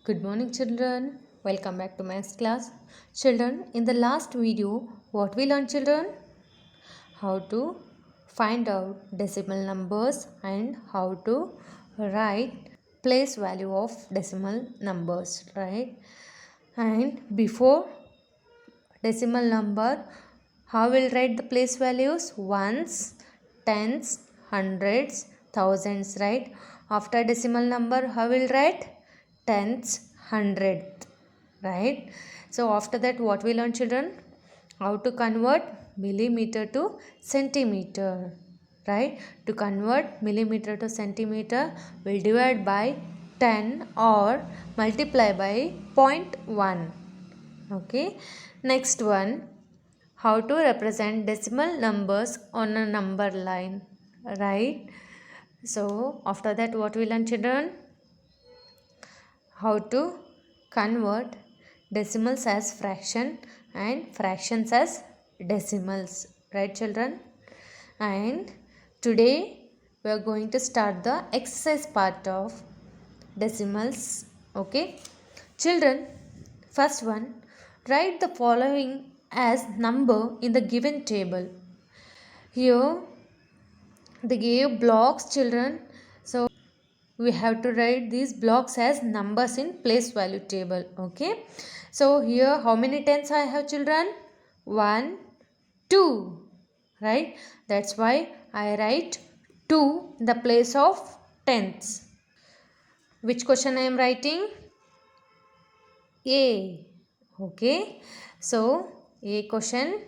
Good morning, children. Welcome back to maths class. Children, in the last video, what we learned, children? How to find out decimal numbers and how to write place value of decimal numbers, right? And before decimal number, how we'll write the place values? Ones, tens, hundreds, thousands, right? After decimal number, how we'll write? Tens, hundredth, right? So after that, what we learn, children? How to convert millimeter to centimeter, right? To convert millimeter to centimeter, we'll divide by 10 or multiply by 0.1. Okay, next one, how to represent decimal numbers on a number line, right? So after that, what we learn, children? How to convert decimals as fraction and fractions as decimals, right, children? And today we are going to start the exercise part of decimals. Okay, children, first one, write the following as number in the given table. Here they gave blocks, children, so we have to write these blocks as numbers in place value table. Okay, so here how many tens I have, children? 1, 2, right? That's why I write 2 in the place of tens. Which question I am writing? A. Okay, so A question,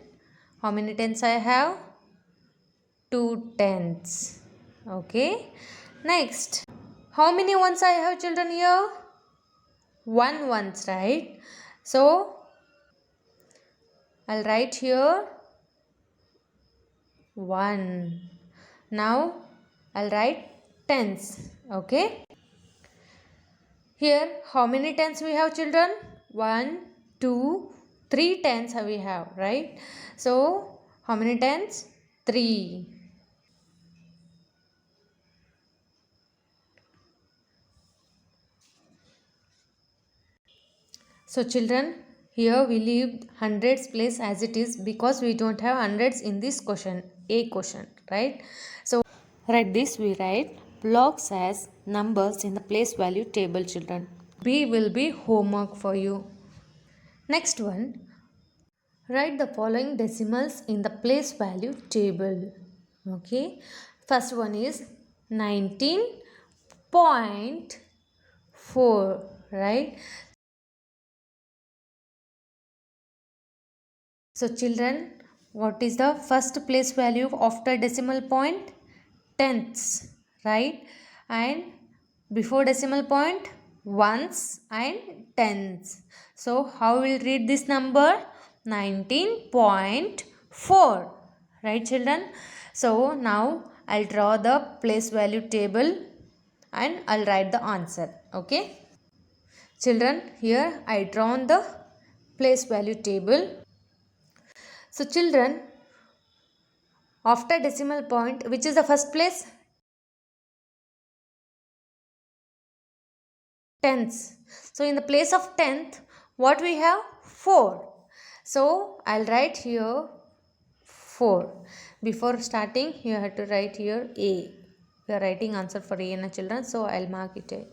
how many tens I have? 2 tenths. Okay, next, how many ones I have, children, here? 1 ones, right? So I'll write here 1. Now I'll write tens. Okay, here how many tens we have, children? 1, 2, 3 tens we have, right? So how many tens? 3. So children, here we leave hundreds place as it is because we don't have hundreds in this question, A question, right? So write this, we write blocks as numbers in the place value table, children. B will be homework for you. Next one, write the following decimals in the place value table. Okay, first one is 19.4, right? So children, what is the first place value after decimal point? Tenths, right? And before decimal point, ones and tenths. So how we'll read this number? 19.4, right, children? So now I'll draw the place value table and I'll write the answer. Okay, children, here I drawn the place value table. So children, after decimal point, which is the first place? Tenths. So in the place of tenth, what we have? 4. So I'll write here 4. Before starting, you have to write here A. We are writing answer for A, na children. So I'll mark it A.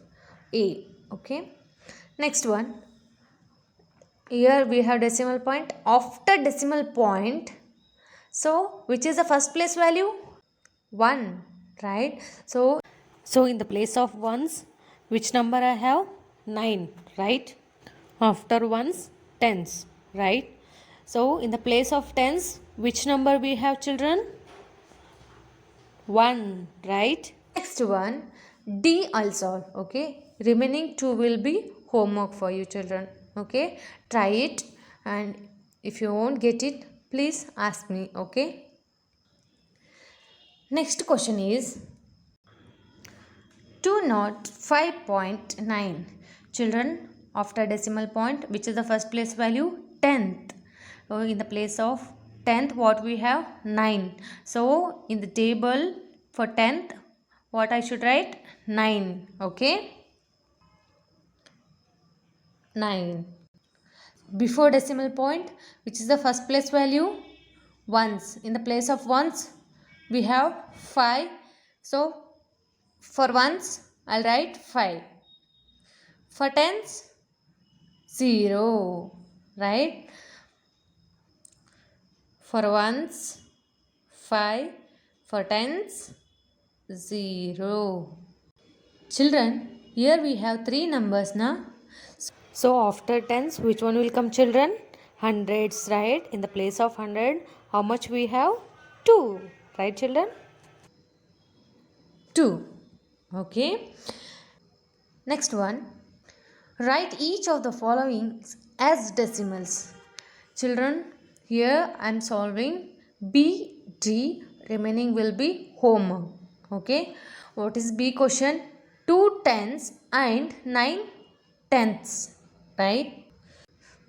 Okay. Next one. Here we have decimal point. After decimal point, so which is the first place value? 1, right? So in the place of ones, which number I have? 9, right? After ones, tens, right? So in the place of tens, which number we have, children? 1, right? Next one, D also, okay? Remaining 2 will be homework for you, children, okay? Try it, and if you won't get it, please ask me, okay? Next question is 205.9. Children, after decimal point, which is the first place value? Tenth. So in the place of tenth, what we have? 9. So in the table for tenth, what I should write? 9. Okay. 9. Before decimal point, which is the first place value? Ones. In the place of ones, we have 5. So, for ones, I'll write 5. For tens, 0. Right? For ones, 5. For tens, 0. Children, here we have 3 numbers now. So after tens, which one will come, children? Hundreds, right? In the place of 100, how much we have? 2. Right, children? 2. Okay. Next one. Write each of the following as decimals. Children, here I am solving B, D. Remaining will be homework. Okay. What is B question? 2 tenths and 9 tenths. Right?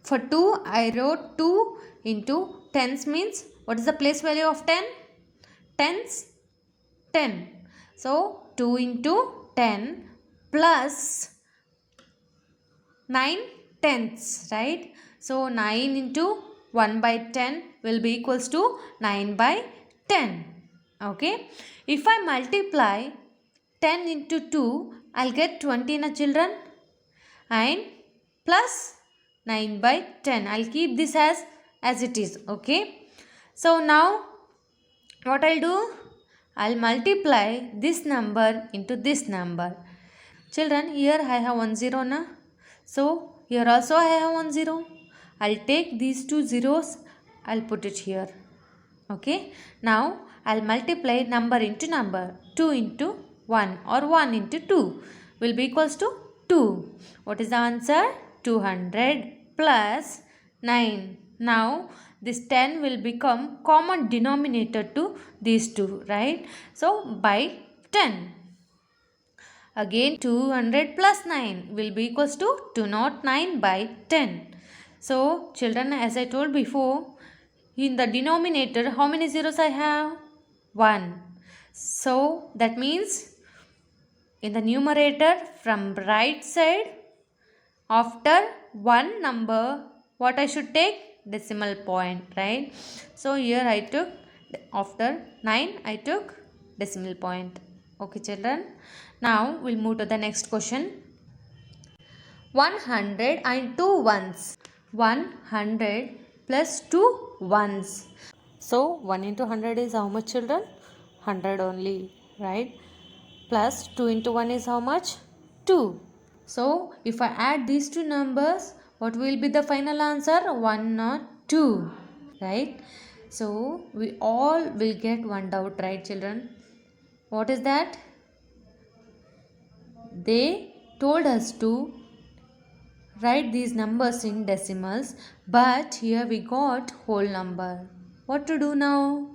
For 2, I wrote 2 into tens means what is the place value of 10? Tens, 10. So, 2 into 10 plus 9 tenths, right? So, 9 into 1 by 10 will be equals to 9 by 10. Okay. If I multiply 10 into 2, I'll get 20 na children. And plus 9 by 10. I'll keep this as it is. Okay. So, now what I'll do? I'll multiply this number into this number. Children, here I have 1 0 na. So, here also I have 1 0. I'll take these two zeros. I'll put it here. Okay. Now, I'll multiply number into number. 2 into 1 or 1 into 2 will be equals to 2. What is the answer? 200 plus 9. Now, this 10 will become common denominator to these two, right? So, by 10. Again, 200 plus 9 will be equals to 209 by 10. So, children, as I told before, in the denominator, how many zeros I have? 1. So, that means in the numerator from right side, after one number, what I should take? Decimal point, right? So, here I took, after 9, I took decimal point. Okay, children. Now, we'll move to the next question. 100 and 2 ones. 100 plus 2 ones. So, 1 into 100 is how much, children? 100 only, right? Plus 2 into 1 is how much? 2. So, if I add these two numbers, what will be the final answer? 1 or 2, right? So, we all will get one doubt, right, children? What is that? They told us to write these numbers in decimals, but here we got whole number. What to do now?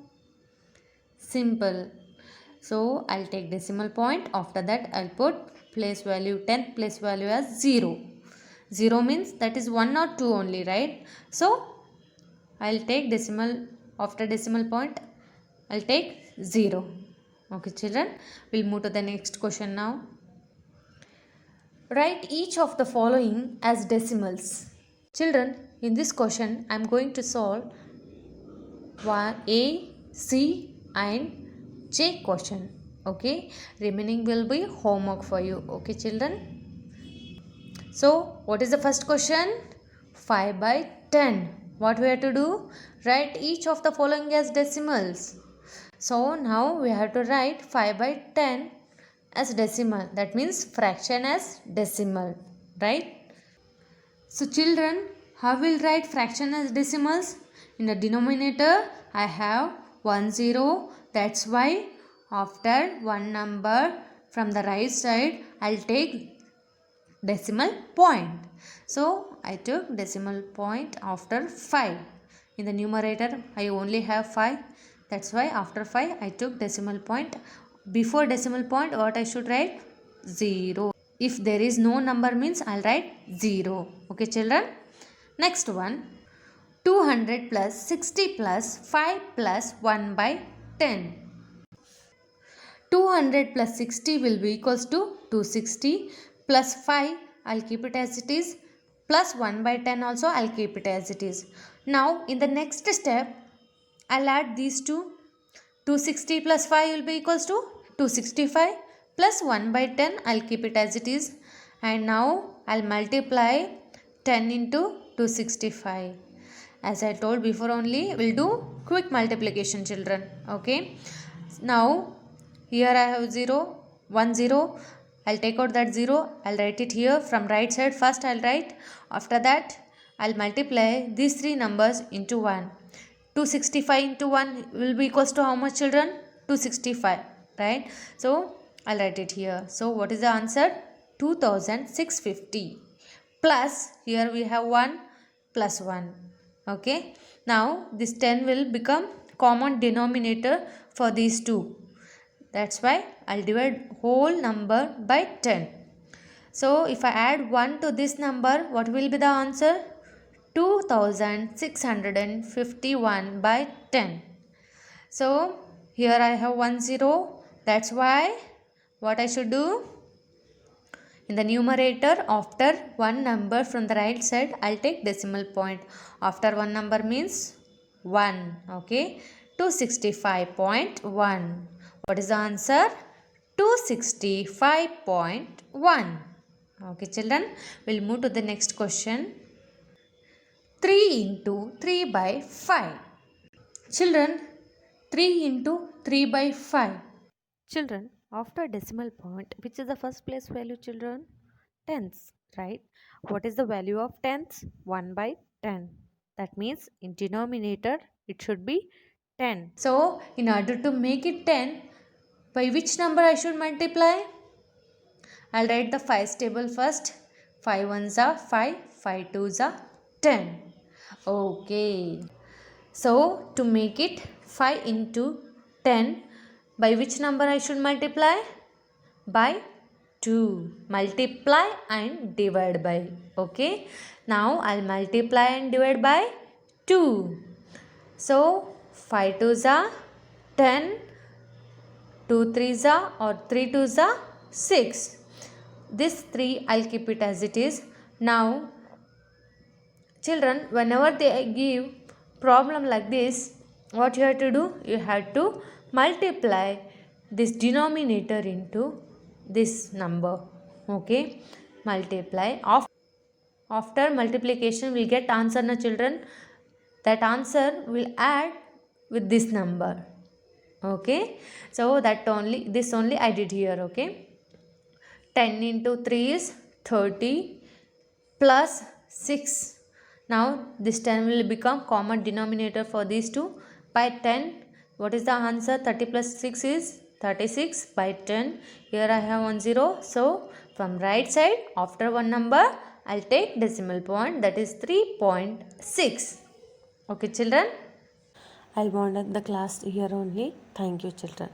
Simple. So, I'll take decimal point. After that, I'll put place value, 10th place value as 0. 0 means that is 1 or 2 only, right? So, I'll take decimal, after decimal point, I'll take 0. Okay, children. We'll move to the next question now. Write each of the following as decimals. Children, in this question, I am going to solve A, C and J question. Okay, remaining will be homework for you. Okay, children. So, what is the first question? 5 by 10. What we have to do? Write each of the following as decimals. So, now we have to write 5 by 10 as decimal. That means fraction as decimal, right? So, children, how will write fraction as decimals? In the denominator, I have 1 0. That's why after one number from the right side, I'll take decimal point. So, I took decimal point after 5. In the numerator, I only have 5. That's why after 5, I took decimal point. Before decimal point, what I should write? 0. If there is no number means, I'll write 0. Okay, children? Next one. 200 plus 60 plus 5 plus 1 by 10. 200 plus 60 will be equals to 260 plus 5. I'll keep it as it is. plus 1 by 10 also I'll keep it as it is. Now in the next step I'll add these two. 260 plus 5 will be equals to 265 plus 1 by 10 I'll keep it as it is, and now I'll multiply 10 into 265. As I told before only, we'll do quick multiplication children. Okay. Now here I have 0, 1 0. I'll take out that 0. I'll write it here from right side. First I'll write. After that I'll multiply these three numbers into 1. 265 into 1 will be equals to how much children? 265, right? So I'll write it here. So what is the answer? 2650. Plus here we have 1 plus 1. Okay. Now this 10 will become common denominator for these two. That's why I'll divide whole number by 10. So if I add 1 to this number, what will be the answer? 2651 by 10. So here I have 1 0. That's why what I should do? In the numerator, after one number from the right side, I'll take decimal point. After one number means 1. Okay. 265.1. What is the answer? 265.1. Okay children, we'll move to the next question. 3 into 3 by 5. Children, 3 into 3 by 5. Children, after decimal point, which is the first place value children? Tenths, right? What is the value of tenths? 1 by 10. That means in denominator it should be 10. So in order to make it 10, by which number I should multiply? I'll write the 5's table first. 5 ones are 5, 5 twos are 10. Okay. So to make it 5 into 10, by which number I should multiply? By 2. Multiply and divide by. Okay. Now I'll multiply and divide by 2. So 5 twos are 10. 2 threes are or 3 twos are 6. This 3 I'll keep it as it is. Now children, whenever they give problem like this, what you have to do? You have to multiply this denominator into this number. Okay. Multiply. After multiplication we get answer na children. That answer will add with this number. Okay. So this only I did here. Okay. 10 into 3 is 30 plus 6. Now this 10 will become common denominator for these two. By 10, what is the answer? 30 plus 6 is 36 by 10. Here I have 1 0. So from right side, after one number, I'll take decimal point, that is 3.6. Okay children? I'll wind up the class here only. Thank you children.